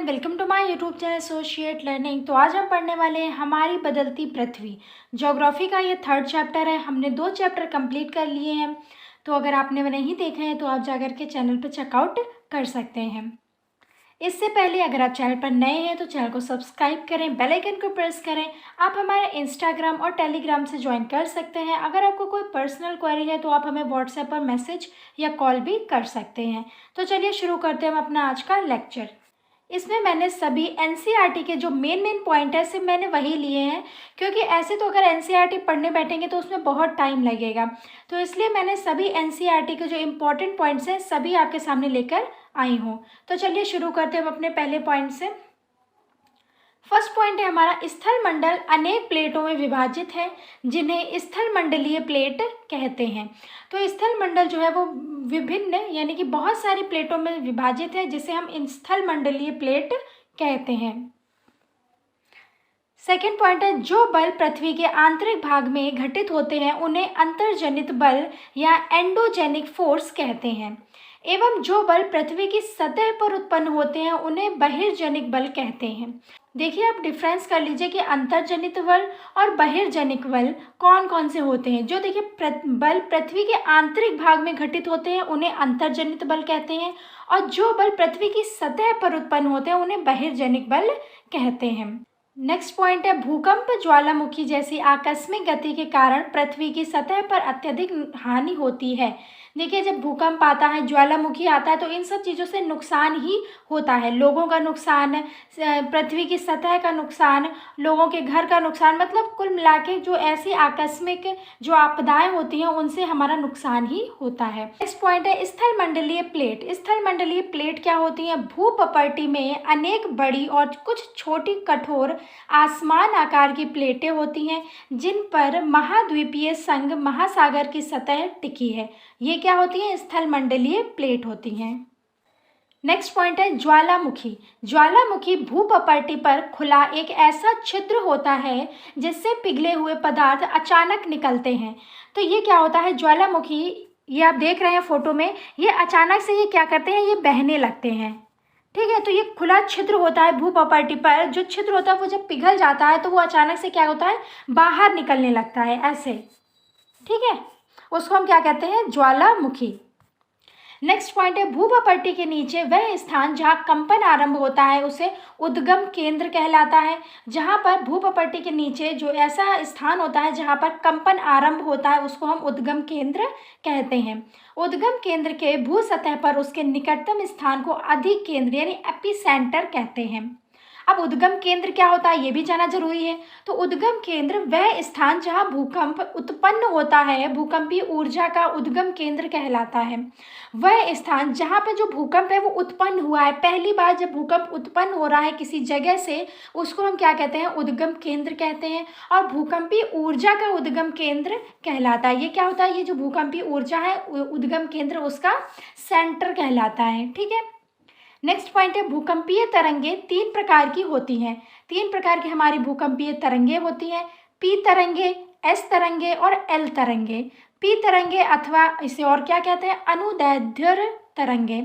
And welcome to my YouTube channel Associate Learning. तो आज हम पढ़ने वाले हैं हमारी बदलती पृथ्वी। ज्योग्राफी का ये 3rd चैप्टर है। हमने 2 चैप्टर कंप्लीट कर लिए हैं। तो अगर आपने वो नहीं देखे हैं तो आप जाकर के चैनल पर चेकआउट कर सकते हैं। इससे पहले अगर आप चैनल पर नए हैं तो चैनल को सब्सक्राइब करें, बेल आइकन को प्रेस करें। आप हमारे इंस्टाग्राम और टेलीग्राम से ज्वाइन कर सकते हैं। अगर आपको कोई पर्सनल क्वेरी है तो आप हमें व्हाट्सएप पर मैसेज या कॉल भी कर सकते हैं। तो चलिए शुरू करते हैं हम अपना आज का लेक्चर। इसमें मैंने सभी एनसीईआरटी के जो मेन पॉइंट है सिर्फ मैंने वही लिए हैं, क्योंकि ऐसे तो अगर एनसीईआरटी पढ़ने बैठेंगे तो उसमें बहुत टाइम लगेगा। तो इसलिए मैंने सभी एनसीईआरटी के जो इम्पोर्टेंट पॉइंट्स हैं सभी आपके सामने लेकर आई हूँ। तो चलिए शुरू करते हैं हम अपने पहले पॉइंट से। फर्स्ट पॉइंट है हमारा, स्थल मंडल अनेक प्लेटों में विभाजित है जिन्हें स्थल मंडलीय प्लेट कहते हैं। तो स्थल मंडल जो है वो विभिन्न यानी कि बहुत सारी प्लेटों में विभाजित है जिसे हम स्थल मंडलीय प्लेट कहते हैं। सेकेंड पॉइंट है, जो बल पृथ्वी के आंतरिक भाग में घटित होते हैं उन्हें अंतर्जनित बल या एंडोजेनिक फोर्स कहते हैं, एवं जो बल पृथ्वी की सतह पर उत्पन्न होते हैं उन्हें बहिर्जनिक बल कहते हैं। देखिए आप डिफरेंस कर लीजिए कि अंतर्जनित बल और बहिर्जनिक बल कौन कौन से होते हैं। जो देखिए बल पृथ्वी के आंतरिक भाग में घटित होते हैं उन्हें अंतर्जनित बल कहते हैं, और जो बल पृथ्वी की सतह पर उत्पन्न होते हैं उन्हें बहिर्जनिक बल कहते हैं। नेक्स्ट पॉइंट है, भूकंप ज्वालामुखी जैसी आकस्मिक गति के कारण पृथ्वी की सतह पर अत्यधिक हानि होती है। देखिए जब भूकंप आता है, ज्वालामुखी आता है तो इन सब चीज़ों से नुकसान ही होता है। लोगों का नुकसान, पृथ्वी की सतह का नुकसान, लोगों के घर का नुकसान, मतलब कुल मिला के जो ऐसी आकस्मिक जो आपदाएं होती हैं उनसे हमारा नुकसान ही होता है। नेक्स्ट पॉइंट है, स्थल मंडलीय प्लेट। स्थल मंडलीय प्लेट क्या होती हैं? भूपटल में अनेक बड़ी और कुछ छोटी कठोर आसमान आकार की प्लेटें होती हैं जिन पर महाद्वीपीय संघ महासागर की सतह टिकी है। ये क्या होती हैं? स्थल मंडलीय प्लेट होती हैं। नेक्स्ट पॉइंट है, ज्वालामुखी। ज्वालामुखी भूपटल पर खुला एक ऐसा छिद्र होता है जिससे पिघले हुए पदार्थ अचानक निकलते हैं। तो ये क्या होता है? ज्वालामुखी, ये आप देख रहे हैं फोटो में, ये अचानक से ये क्या करते हैं? ये बहने लगते हैं। ठीक है, तो ये खुला छिद्र होता है भूपटल पर। जो छिद्र होता है वो जब पिघल जाता है तो वो अचानक से क्या होता है? बाहर निकलने लगता है ऐसे। ठीक है, उसको हम क्या कहते हैं? ज्वालामुखी। नेक्स्ट पॉइंट है, भूपटल के नीचे वह स्थान जहाँ कंपन आरंभ होता है उसे उद्गम केंद्र कहलाता है। जहाँ पर भूपटल के नीचे जो ऐसा स्थान होता है जहाँ पर कंपन आरंभ होता है उसको हम उद्गम केंद्र कहते हैं। उद्गम केंद्र के भू सतह पर उसके निकटतम स्थान को अधिक केंद्र यानी एपिसेंटर कहते हैं। अब उद्गम केंद्र क्या होता है ये भी जाना जरूरी है। तो उद्गम केंद्र वह स्थान जहाँ भूकंप उत्पन्न होता है, भूकंपीय ऊर्जा का उद्गम केंद्र कहलाता है। वह स्थान जहाँ पे जो भूकंप है वो उत्पन्न हुआ है, पहली बार जब भूकंप उत्पन्न हो रहा है किसी जगह से, उसको हम क्या कहते हैं? उद्गम केंद्र कहते हैं। और भूकंपीय ऊर्जा का उद्गम केंद्र कहलाता है। ये क्या होता है? ये जो भूकंपीय ऊर्जा है उद्गम केंद्र उसका सेंटर कहलाता है। ठीक है, नेक्स्ट पॉइंट है, भूकंपीय तरंगे 3 प्रकार की होती हैं। 3 प्रकार की हमारी भूकंपीय तरंगे होती हैं, पी तरंगे, एस तरंगे और एल तरंगे। पी तरंगे अथवा इसे और क्या कहते हैं? अनुदैर्ध्य तरंगे।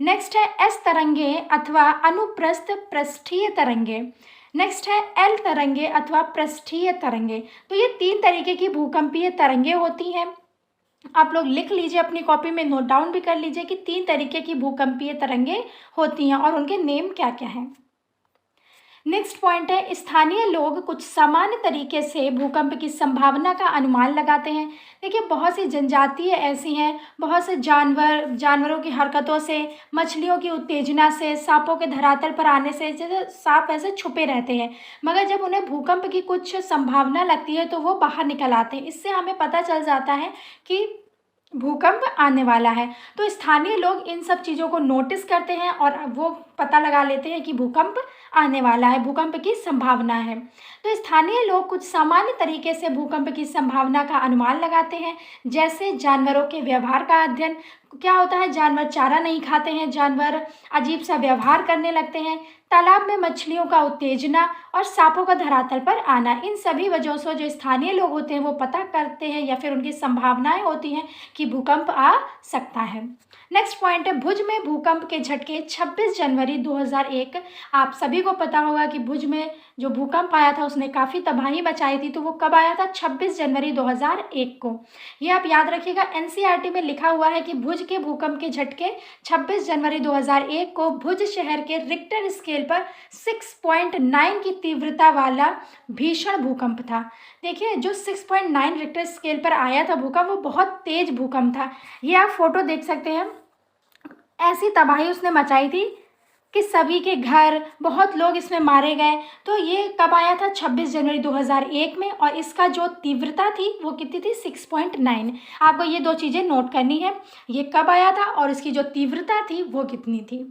नेक्स्ट है एस तरंगे अथवा अनुप्रस्थ पृष्ठीय तरंगे। नेक्स्ट है एल तरंगे अथवा पृष्ठीय तरंगे। तो ये 3 तरीके की भूकंपीय तरंगे होती हैं। आप लोग लिख लीजिए, अपनी कॉपी में नोट डाउन भी कर लीजिए कि 3 तरीके की भूकंपीय तरंगे होती हैं और उनके नेम क्या क्या हैं। नेक्स्ट पॉइंट है, स्थानीय लोग कुछ सामान्य तरीके से भूकंप की संभावना का अनुमान लगाते हैं। देखिए बहुत सी जनजातियाँ ऐसी हैं, बहुत से जानवरों की हरकतों से, मछलियों की उत्तेजना से, सांपों के धरातल पर आने से, जैसे सांप ऐसे छुपे रहते हैं, मगर जब उन्हें भूकंप की कुछ संभावना लगती है तो वो बाहर निकल आते हैं। इससे हमें पता चल जाता है कि भूकंप आने वाला है। तो स्थानीय लोग इन सब चीज़ों को नोटिस करते हैं और वो पता लगा लेते हैं कि भूकंप आने वाला है, भूकंप की संभावना है। तो स्थानीय लोग कुछ सामान्य तरीके से भूकंप की संभावना का अनुमान लगाते हैं, जैसे जानवरों के व्यवहार का अध्ययन। क्या होता है? जानवर चारा नहीं खाते हैं, जानवर अजीब सा व्यवहार करने लगते हैं, तालाब में मछलियों का उत्तेजना और सांपों का धरातल पर आना। इन सभी वजहों से जो स्थानीय लोग होते हैं वो पता करते हैं या फिर उनकी संभावनाएं होती हैं कि भूकंप आ सकता है। नेक्स्ट पॉइंट है, भुज में भूकंप के झटके 26 जनवरी जनवरी 2001। आप सभी को पता होगा कि भुज में जो भूकंप आया था उसने काफ़ी तबाही मचाई थी, तो वो कब आया था? 26 जनवरी 2001 को। ये आप याद रखिएगा, एनसीईआरटी में लिखा हुआ है कि भुज के भूकंप के झटके 26 जनवरी 2001 को भुज शहर के रिक्टर स्केल पर 6.9 की तीव्रता वाला भीषण भूकंप था। देखिए, जो 6.9 रिक्टर स्केल पर आया था भूकंप, वो बहुत तेज भूकंप था। ये आप फोटो देख सकते हैं, ऐसी तबाही उसने मचाई थी कि सभी के घर, बहुत लोग इसमें मारे गए। तो ये कब आया था? 26 जनवरी 2001 में, और इसका जो तीव्रता थी वो कितनी थी? 6.9। आपको ये दो चीज़ें नोट करनी है, ये कब आया था और इसकी जो तीव्रता थी वो कितनी थी।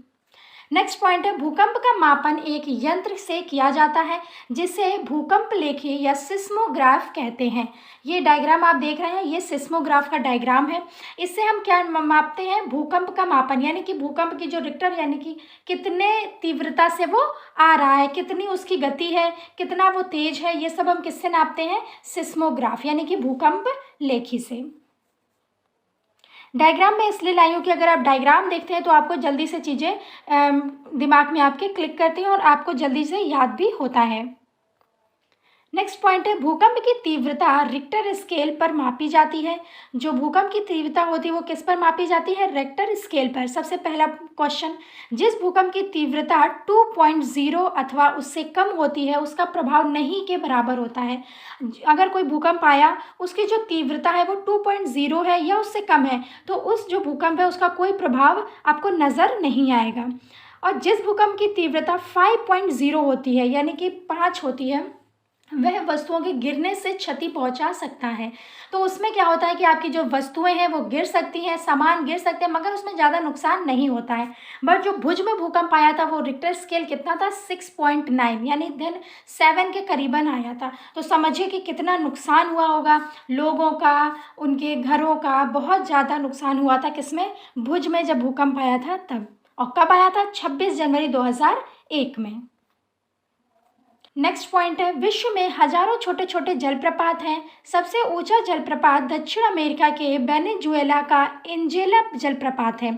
नेक्स्ट पॉइंट है, भूकंप का मापन एक यंत्र से किया जाता है जिसे भूकंप लेखी या सिस्मोग्राफ कहते हैं। ये डायग्राम आप देख रहे हैं, ये सिस्मोग्राफ का डायग्राम है। इससे हम क्या मापते हैं? भूकंप का मापन, यानी कि भूकंप की जो रिक्टर, यानी कि कितने तीव्रता से वो आ रहा है, कितनी उसकी गति है, कितना वो तेज है, ये सब हम किससे नापते हैं? सिस्मोग्राफ, यानी कि भूकंप लेखी से। डायग्राम में इसलिए लाई हूँ कि अगर आप डायग्राम देखते हैं तो आपको जल्दी से चीज़ें दिमाग में आपके क्लिक करती हैं और आपको जल्दी से याद भी होता है। नेक्स्ट पॉइंट है, भूकंप की तीव्रता रिक्टर स्केल पर मापी जाती है। जो भूकंप की तीव्रता होती है वो किस पर मापी जाती है? रिक्टर स्केल पर। सबसे पहला क्वेश्चन, जिस भूकंप की तीव्रता 2.0 अथवा उससे कम होती है उसका प्रभाव नहीं के बराबर होता है। अगर कोई भूकंप आया, उसकी जो तीव्रता है वो 2.0 है या उससे कम है, तो उस जो भूकंप है उसका कोई प्रभाव आपको नज़र नहीं आएगा। और जिस भूकंप की तीव्रता 5.0 होती है, यानी कि 5 होती है, वह वस्तुओं के गिरने से क्षति पहुंचा सकता है। तो उसमें क्या होता है कि आपकी जो वस्तुएं हैं वो गिर सकती हैं, सामान गिर सकते हैं, मगर उसमें ज़्यादा नुकसान नहीं होता है। बट जो भुज में भूकंप आया था वो रिक्टर स्केल कितना था? 6.9, यानी 7 के करीबन आया था। तो समझिए कि कितना नुकसान हुआ होगा लोगों का, उनके घरों का, बहुत ज़्यादा नुकसान हुआ था। किसमें? भुज में जब भूकंप आया था तब। और कब आया था? 26 जनवरी 2001 में। नेक्स्ट पॉइंट है, विश्व में हजारों छोटे छोटे जलप्रपात हैं। सबसे ऊंचा जलप्रपात दक्षिण अमेरिका के वेनेजुएला का एंजेला जलप्रपात है।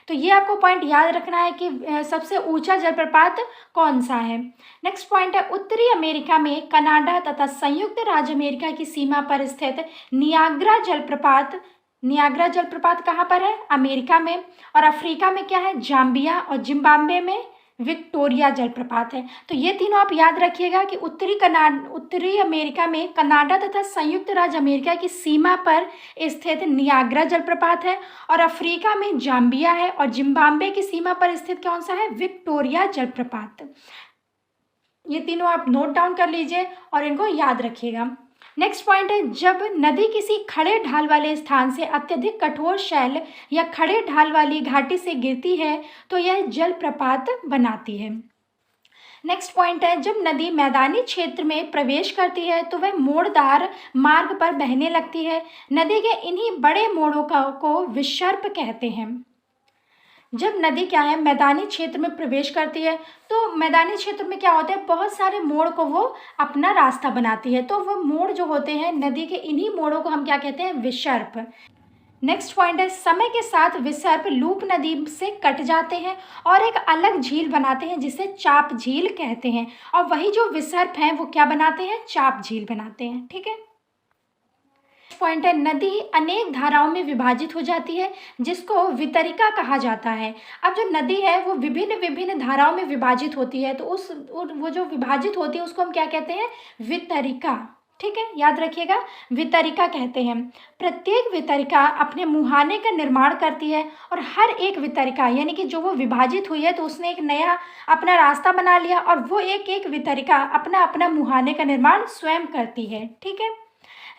तो ये आपको पॉइंट याद रखना है कि सबसे ऊंचा जलप्रपात कौन सा है। नेक्स्ट पॉइंट है, उत्तरी अमेरिका में कनाडा तथा संयुक्त राज्य अमेरिका की सीमा पर स्थित नियाग्रा जलप्रपात। नियाग्रा जलप्रपात कहाँ पर है? अमेरिका में। और अफ्रीका में क्या है? जाम्बिया। और जिम्बाब्वे में विक्टोरिया जलप्रपात है। तो ये तीनों आप याद रखिएगा कि उत्तरी अमेरिका में कनाडा तथा संयुक्त राज्य अमेरिका की सीमा पर स्थित नियाग्रा जलप्रपात है, और अफ्रीका में जाम्बिया है, और जिम्बाब्वे की सीमा पर स्थित कौन सा है? विक्टोरिया जलप्रपात। ये तीनों आप नोट डाउन कर लीजिए और इनको याद रखिएगा। नेक्स्ट पॉइंट है, जब नदी किसी खड़े ढाल वाले स्थान से अत्यधिक कठोर शैल या खड़े ढाल वाली घाटी से गिरती है तो यह जलप्रपात बनाती है। नेक्स्ट पॉइंट है, जब नदी मैदानी क्षेत्र में प्रवेश करती है तो वह मोड़दार मार्ग पर बहने लगती है। नदी के इन्हीं बड़े मोड़ों को विसर्प कहते हैं। जब नदी क्या है, मैदानी क्षेत्र में प्रवेश करती है तो मैदानी क्षेत्र में क्या होता है? बहुत सारे मोड़ को वो अपना रास्ता बनाती है। तो वो मोड़ जो होते हैं नदी के, इन्हीं मोड़ों को हम क्या कहते हैं? विसर्प। नेक्स्ट पॉइंट है, समय के साथ विसर्प लूप नदी से कट जाते हैं और एक अलग झील बनाते हैं जिसे चाप झील कहते हैं। और वही जो विसर्प हैं वो क्या बनाते हैं? चाप झील बनाते हैं। ठीक है। पॉइंट है, नदी अनेक धाराओं में विभाजित हो जाती है जिसको वितरिका कहा जाता है। अब जो नदी है वो विभिन्न विभिन्न धाराओं में विभाजित होती है, तो वो जो विभाजित होती है उसको हम क्या कहते हैं? वितरिका। ठीक है, याद रखिएगा, वितरिका कहते हैं। प्रत्येक वितरिका अपने मुहाने का निर्माण करती है, और हर एक वितरिका यानी कि जो वो विभाजित हुई है तो उसने एक नया अपना रास्ता बना लिया, और वो एक एक वितरिका अपना अपना मुहाने का निर्माण स्वयं करती है। ठीक है।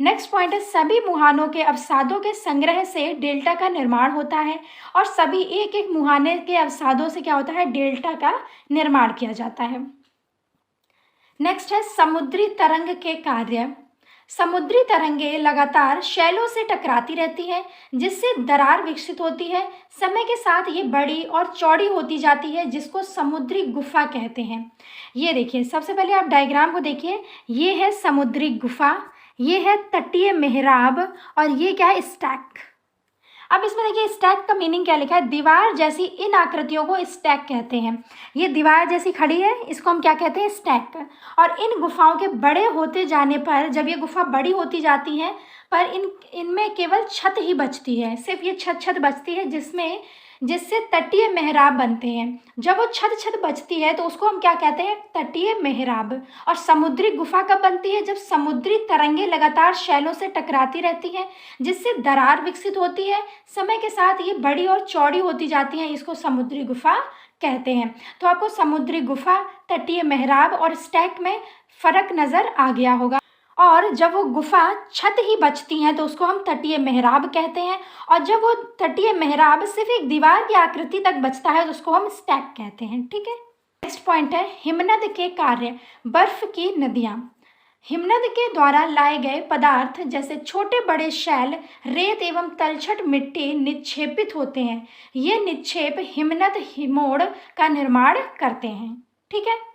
नेक्स्ट पॉइंट है, सभी मुहानों के अवसादों के संग्रह से डेल्टा का निर्माण होता है, और सभी एक एक मुहाने के अवसादों से क्या होता है? डेल्टा का निर्माण किया जाता है। नेक्स्ट है, समुद्री तरंग के कार्य। समुद्री तरंगे लगातार शैलों से टकराती रहती हैं जिससे दरार विकसित होती है। समय के साथ ये बड़ी और चौड़ी होती जाती है जिसको समुद्री गुफा कहते हैं। ये देखिए, सबसे पहले आप डायग्राम को देखिए, ये है समुद्री गुफा, ये है तटीय मेहराब, और ये क्या है? स्टैक। अब इसमें देखिए स्टैक का मीनिंग क्या लिखा है, दीवार जैसी इन आकृतियों को स्टैक कहते हैं। ये दीवार जैसी खड़ी है, इसको हम क्या कहते हैं, स्टैक। और इन गुफाओं के बड़े होते जाने पर, जब ये गुफा बड़ी होती जाती हैं, पर इनमें केवल छत ही बचती है, सिर्फ ये छत बचती है, जिससे तटीय मेहराब बनते हैं। जब वो छत बचती है तो उसको हम क्या कहते हैं, तटीय मेहराब। और समुद्री गुफा कब बनती है, जब समुद्री तरंगे लगातार शैलों से टकराती रहती हैं, जिससे दरार विकसित होती है। समय के साथ ये बड़ी और चौड़ी होती जाती हैं, इसको समुद्री गुफा कहते हैं। तो आपको समुद्री गुफा, तटीय मेहराब और स्टैक में फर्क नज़र आ गया होगा। और जब वो गुफा छत ही बचती हैं तो उसको हम तटीय मेहराब कहते हैं। और जब वो तटीय मेहराब सिर्फ एक दीवार की आकृति तक बचता है तो उसको हम स्टैक कहते हैं। ठीक है, नेक्स्ट पॉइंट है हिमनद के कार्य। बर्फ की नदियाँ। हिमनद के द्वारा लाए गए पदार्थ जैसे छोटे बड़े शैल, रेत एवं तलछट मिट्टी निक्षेपित होते हैं। ये निक्षेप हिमनद हिमोड़ का निर्माण करते हैं। ठीक है,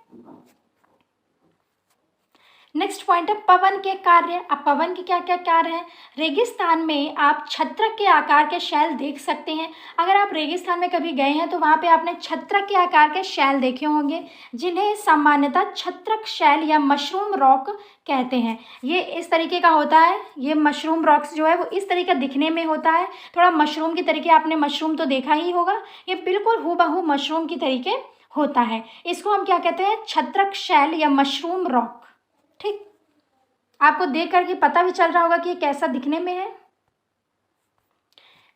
नेक्स्ट पॉइंट है पवन के कार्य। अब पवन के क्या क्या कार्य हैं, रेगिस्तान में आप छत्रक के आकार के शैल देख सकते हैं। अगर आप रेगिस्तान में कभी गए हैं तो वहाँ पे आपने छत्रक के आकार के शैल देखे होंगे, जिन्हें सामान्यतः छत्रक शैल या मशरूम रॉक कहते हैं। ये इस तरीके का होता है, ये मशरूम रॉक्स जो है वो इस तरीके दिखने में होता है, थोड़ा मशरूम की तरीके। आपने मशरूम तो देखा ही होगा, ये बिल्कुल हूबहू मशरूम की तरीके होता है। इसको हम क्या कहते हैं, छत्रक शैल या मशरूम रॉक। ठीक, आपको देख करके पता भी चल रहा होगा कि ये कैसा दिखने में है।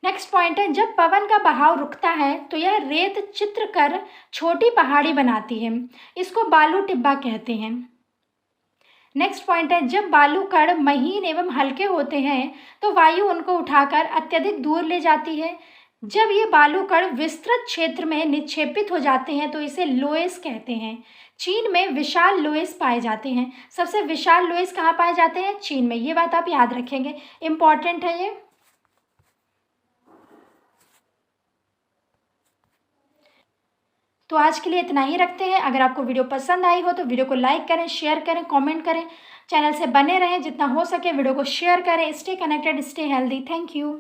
नेक्स्ट पॉइंट है जब पवन का बहाव रुकता है तो यह रेत चित्र कर छोटी पहाड़ी बनाती है, इसको बालू टिब्बा कहते हैं। नेक्स्ट पॉइंट है जब बालू कण महीन एवं हल्के होते हैं तो वायु उनको उठाकर अत्यधिक दूर ले जाती है। जब ये बालू कण विस्तृत क्षेत्र में निक्षेपित हो जाते हैं तो इसे लोएस कहते हैं। चीन में विशाल लोएस पाए जाते हैं। सबसे विशाल लोएस कहाँ पाए जाते हैं, चीन में। ये बात आप याद रखेंगे, इंपॉर्टेंट है ये। तो आज के लिए इतना ही रखते हैं। अगर आपको वीडियो पसंद आई हो तो वीडियो को लाइक करें, शेयर करें, कमेंट करें, चैनल से बने रहें, जितना हो सके वीडियो को शेयर करें। Stay connected, stay healthy. Thank you.